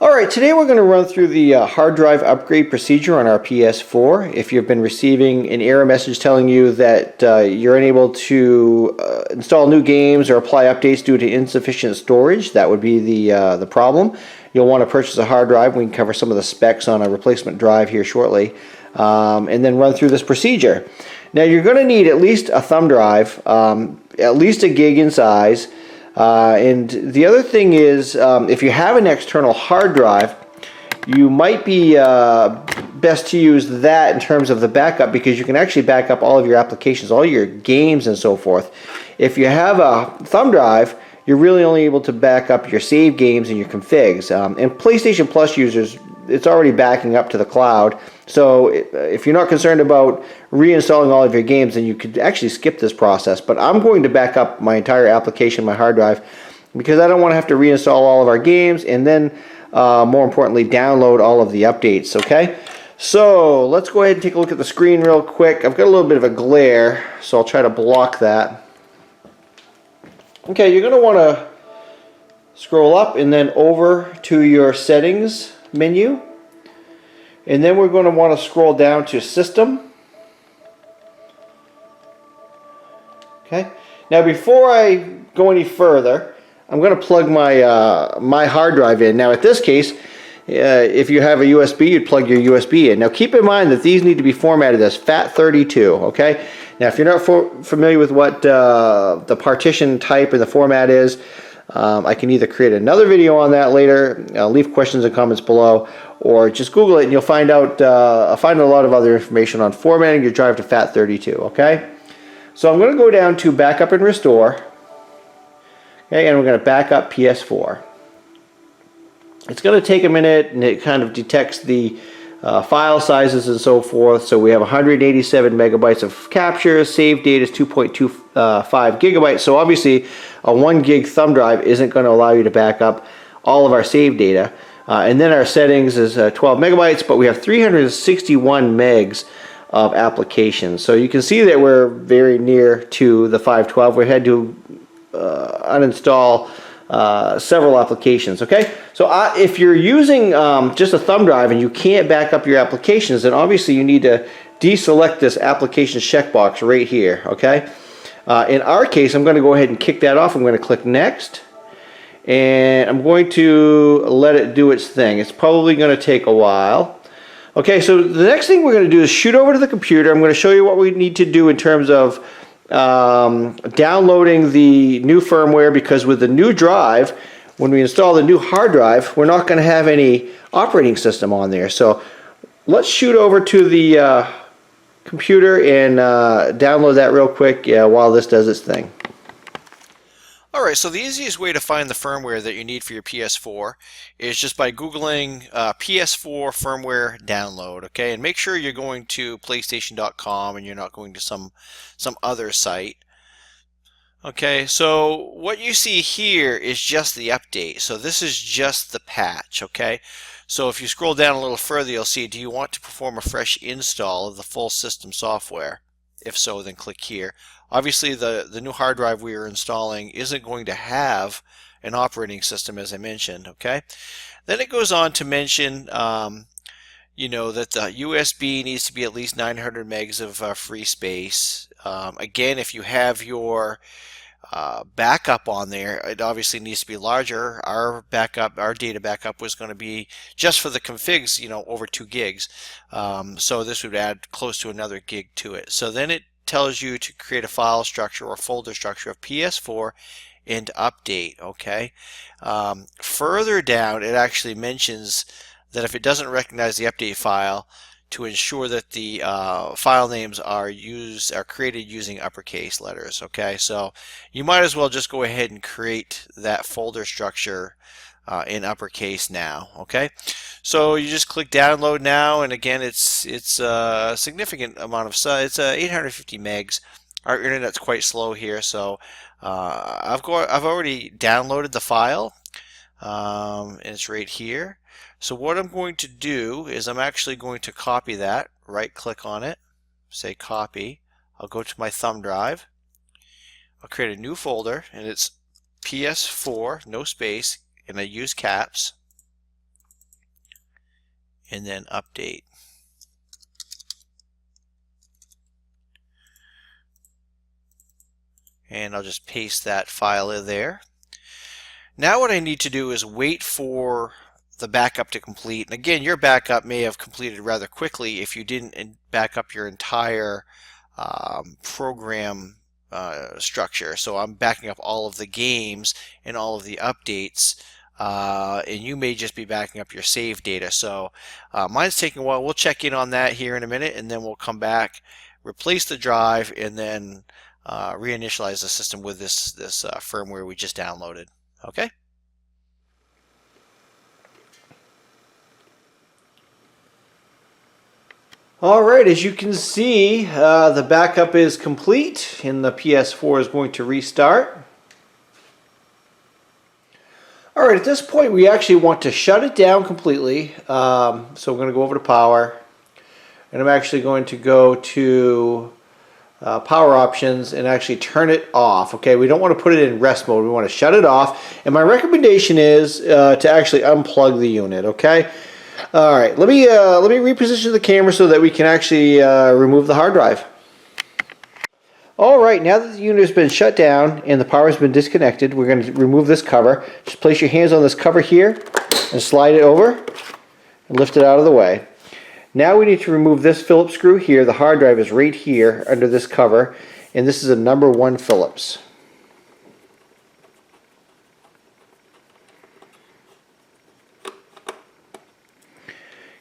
Alright, today we're going to run through the hard drive upgrade procedure on our PS4. If you've been receiving an error message telling you that you're unable to install new games or apply updates due to insufficient storage, that would be the problem. You'll want to purchase a hard drive. We can cover some of the specs on a replacement drive here shortly, and then run through this procedure. Now you're going to need at least a thumb drive, at least a gig in size. And the other thing is, if you have an external hard drive, you might be best to use that in terms of the backup, because you can actually back up all of your applications, all your games and so forth. If you have a thumb drive, you're really only able to back up your save games and your configs. And PlayStation Plus users, it's already backing up to the cloud. So if you're not concerned about reinstalling all of your games, then you could actually skip this process. But I'm going to back up my entire application, my hard drive, because I don't want to have to reinstall all of our games and then, more importantly, download all of the updates, okay? So let's go ahead and take a look at the screen real quick. I've got a little bit of a glare, so I'll try to block that. Okay, you're going to want to scroll up and then over to your settings menu. And then we're going to want to scroll down to System. Okay. Now before I go any further, I'm going to plug my my hard drive in. Now at this case, if you have a USB, you'd plug your USB in. Now keep in mind that these need to be formatted as FAT32. Okay. Now if you're not familiar with what the partition type and the format is, I can either create another video on that later, leave questions and comments below, or just Google it and you'll find out find a lot of other information on formatting your drive to FAT32. Okay, so I'm going to go down to Backup and Restore. Okay, and we're going to back up PS4. It's going to take a minute, and it kind of detects the file sizes and so forth. So we have 187 megabytes of capture. Save data is 2.25 gigabytes. So obviously a 1 gig thumb drive isn't going to allow you to back up all of our save data. And then our settings is 12 megabytes, but we have 361 megs of applications. So you can see that we're very near to the 512. We had to uninstall several applications. Okay, so if you're using just a thumb drive and you can't back up your applications, then obviously you need to deselect this applications checkbox right here. Okay, in our case, I'm going to go ahead and kick that off. I'm going to click Next, and I'm going to let it do its thing. It's probably going to take a while. Okay, so the next thing we're going to do is shoot over to the computer. I'm going to show you what we need to do in terms of downloading the new firmware, because with the new drive, when we install the new hard drive, we're not going to have any operating system on there. So let's shoot over to the computer and download that real quick while this does its thing. Alright, so the easiest way to find the firmware that you need for your PS4 is just by Googling PS4 firmware download, okay? And make sure you're going to PlayStation.com and you're not going to some other site. Okay, so what you see here is just the update. So this is just the patch, okay? So if you scroll down a little further, you'll see, do you want to perform a fresh install of the full system software? If so, then click here. Obviously, the new hard drive we are installing isn't going to have an operating system, as I mentioned, okay? Then it goes on to mention, you know, that the USB needs to be at least 900 megs of free space. Again, if you have your backup on there, it obviously needs to be larger. Our data backup was going to be just for the configs, you know, over 2 gigs. So this would add close to another gig to it. So then it tells you to create a file structure or folder structure of PS4 and update. Okay. Further down, it actually mentions that if it doesn't recognize the update file, to ensure that the file names are created using uppercase letters. Okay, so you might as well just go ahead and create that folder structure in uppercase now. Okay, so you just click download now, and again, it's a significant amount of size. It's 850 megs. Our internet's quite slow here, so I've already downloaded the file, and it's right here. So what I'm going to do is I'm actually going to copy that, right click on it, say copy. I'll go to my thumb drive. I'll create a new folder, and it's PS4, no space, and I use caps, and then update. And I'll just paste that file in there. Now what I need to do is wait for the backup to complete. And again, your backup may have completed rather quickly if you didn't back up your entire program structure. So I'm backing up all of the games and all of the updates, and you may just be backing up your save data. So mine's taking a while. We'll check in on that here in a minute, and then we'll come back, replace the drive, and then reinitialize the system with this firmware we just downloaded. Okay. Alright, as you can see, the backup is complete and the PS4 is going to restart. Alright, at this point we actually want to shut it down completely. So I'm going to go over to power, and I'm actually going to go to power options and actually turn it off. Okay, we don't want to put it in rest mode, we want to shut it off. And my recommendation is to actually unplug the unit. Okay. All right, let me reposition the camera so that we can actually remove the hard drive. All right, now that the unit has been shut down and the power has been disconnected, we're going to remove this cover. Just place your hands on this cover here and slide it over and lift it out of the way. Now we need to remove this Phillips screw here. The hard drive is right here under this cover, and this is a number 1 Phillips.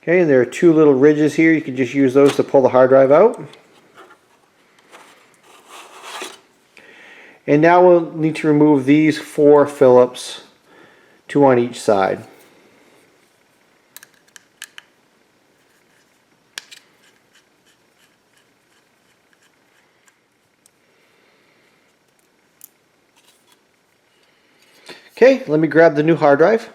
Okay, and there are 2 little ridges here. You can just use those to pull the hard drive out. And now we'll need to remove these 4 Phillips, 2 on each side. Okay, let me grab the new hard drive.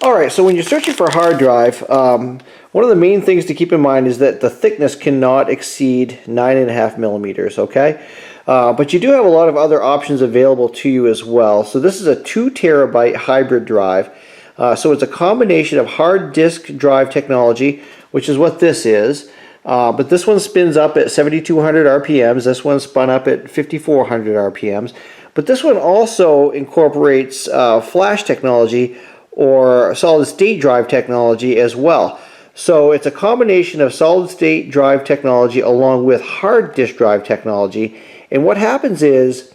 Alright, so when you're searching for a hard drive, one of the main things to keep in mind is that the thickness cannot exceed 9.5 millimeters, okay? But you do have a lot of other options available to you as well. So this is a 2 terabyte hybrid drive. So it's a combination of hard disk drive technology, which is what this is. But this one spins up at 7,200 RPMs. This one spun up at 5,400 RPMs. But this one also incorporates flash technology or solid state drive technology as well. So it's a combination of solid state drive technology along with hard disk drive technology. And what happens is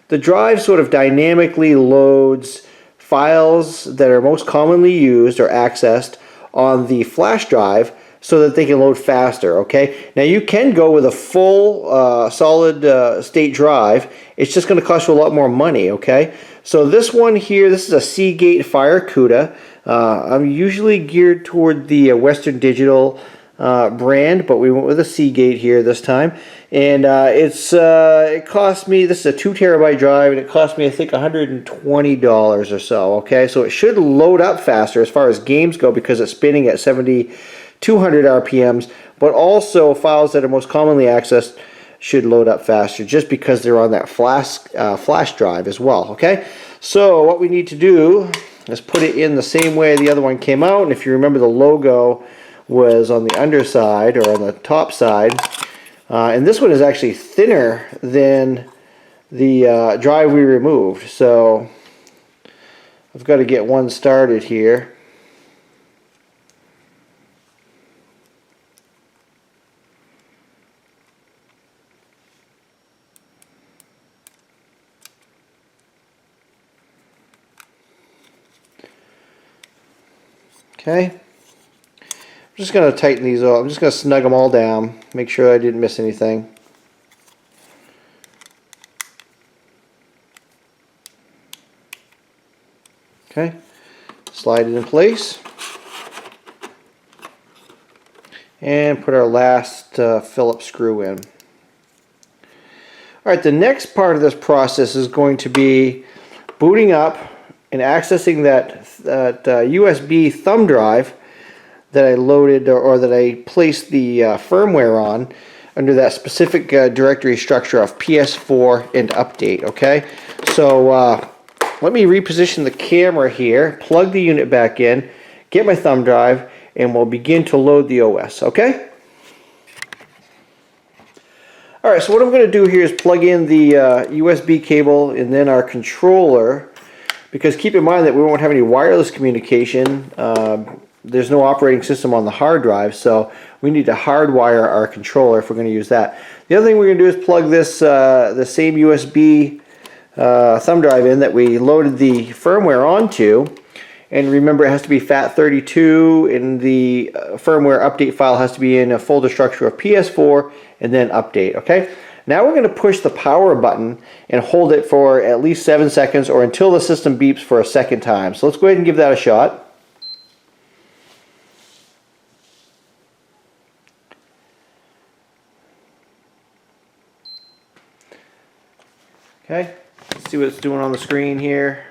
the drive sort of dynamically loads files that are most commonly used or accessed on the flash drive so that they can load faster. Okay, now you can go with a full solid state drive. It's just going to cost you a lot more money. Okay, so this one here, this is a Seagate Fire CUDA. I'm usually geared toward the Western Digital brand, but we went with a Seagate here this time. And it cost me, this is a 2 terabyte drive, and it cost me I think $120 or so. Okay, so it should load up faster as far as games go because it's spinning at 7,200 RPMs, but also files that are most commonly accessed should load up faster just because they're on that flash drive as well. Okay, so what we need to do is put it in the same way the other one came out, and if you remember, the logo was on the underside or on the top side, and this one is actually thinner than the drive we removed. So I've got to get one started here. Okay, I'm just going to tighten these up. I'm just going to snug them all down, make sure I didn't miss anything. Okay, slide it in place and put our last Phillips screw in. Alright, the next part of this process is going to be booting up and accessing that USB thumb drive that I loaded or that I placed the firmware on under that specific directory structure of PS4 and update. Okay, So let me reposition the camera here, plug the unit back in, get my thumb drive, and we'll begin to load the OS, okay? Alright, so what I'm going to do here is plug in the USB cable and then our controller, because keep in mind that we won't have any wireless communication. There's no operating system on the hard drive, so we need to hardwire our controller if we're going to use that. The other thing we're going to do is plug this the same USB thumb drive in that we loaded the firmware onto. And remember, it has to be FAT32, and the firmware update file has to be in a folder structure of PS4 and then update, okay? Now we're going to push the power button and hold it for at least 7 seconds or until the system beeps for a second time. So let's go ahead and give that a shot. Okay, let's see what it's doing on the screen here.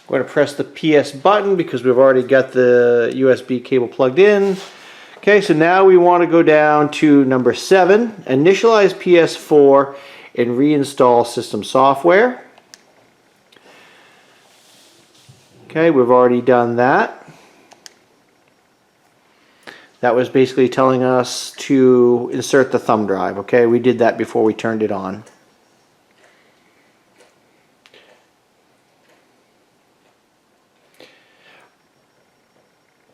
I'm going to press the PS button because we've already got the USB cable plugged in. Okay, so now we want to go down to number 7, initialize PS4 and reinstall system software. Okay, we've already done that. That was basically telling us to insert the thumb drive. Okay, we did that before we turned it on.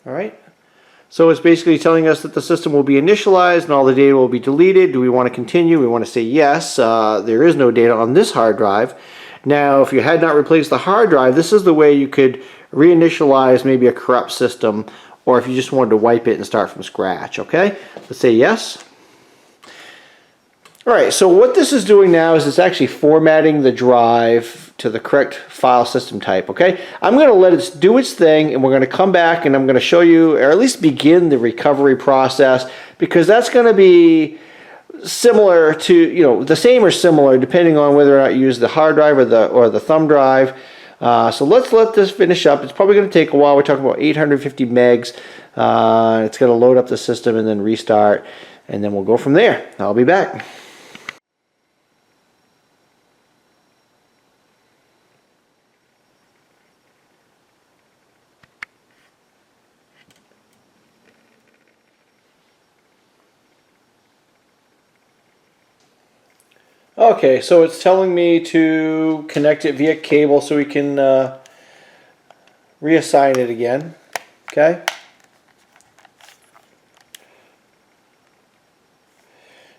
Alright, so it's basically telling us that the system will be initialized and all the data will be deleted. Do we want to continue? We want to say yes. There is no data on this hard drive. Now, if you had not replaced the hard drive, this is the way you could reinitialize maybe a corrupt system, or if you just wanted to wipe it and start from scratch. Okay, let's say yes. Alright, so what this is doing now is it's actually formatting the drive to the correct file system type, okay? I'm going to let it do its thing, and we're going to come back and I'm going to show you, or at least begin the recovery process, because that's going to be similar to, you know, the same or similar depending on whether or not you use the hard drive or the thumb drive. So let's let this finish up. It's probably going to take a while. We're talking about 850 megs. It's going to load up the system and then restart, and then we'll go from there. I'll be back. Okay, so it's telling me to connect it via cable so we can reassign it again. Okay.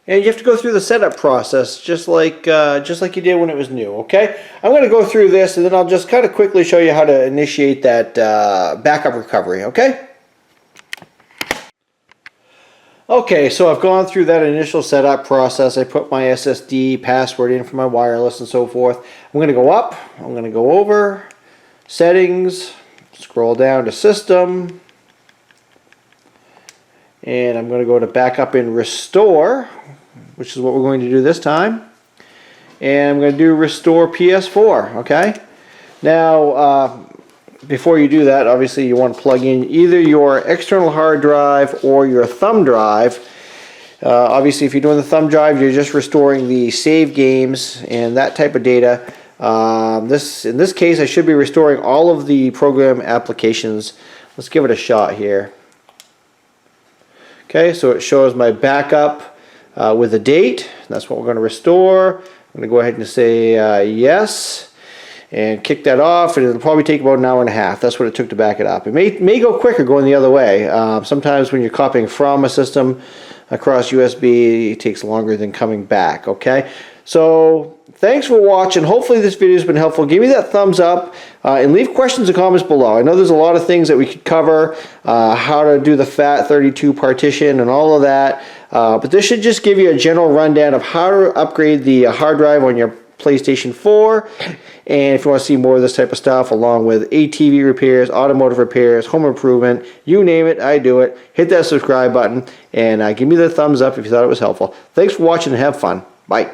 And you have to go through the setup process just like you did when it was new. Okay. I'm going to go through this and then I'll just kind of quickly show you how to initiate that backup recovery. Okay. Okay, so I've gone through that initial setup process. I put my SSD password in for my wireless and so forth. I'm going to go up. I'm going to go over settings, scroll down to system, and I'm going to go to backup and restore, which is what we're going to do this time. And I'm going to do restore PS4. Okay. Now, before you do that, obviously you want to plug in either your external hard drive or your thumb drive. Obviously, if you're doing the thumb drive, you're just restoring the save games and that type of data. In this case, I should be restoring all of the program applications. Let's give it a shot here. Okay, so it shows my backup with a date. That's what we're going to restore. I'm going to go ahead and say yes. And kick that off, and it'll probably take about an hour and a half. That's what it took to back it up. It may go quicker going the other way. Sometimes when you're copying from a system across USB, it takes longer than coming back. Okay, so thanks for watching. Hopefully this video has been helpful. Give me that thumbs up and leave questions and comments below. I know there's a lot of things that we could cover, how to do the FAT32 partition and all of that, but this should just give you a general rundown of how to upgrade the hard drive on your PlayStation 4. And if you want to see more of this type of stuff, along with ATV repairs, automotive repairs, home improvement, you name it, I do it. Hit that subscribe button and give me the thumbs up if you thought it was helpful. Thanks for watching and have fun. Bye.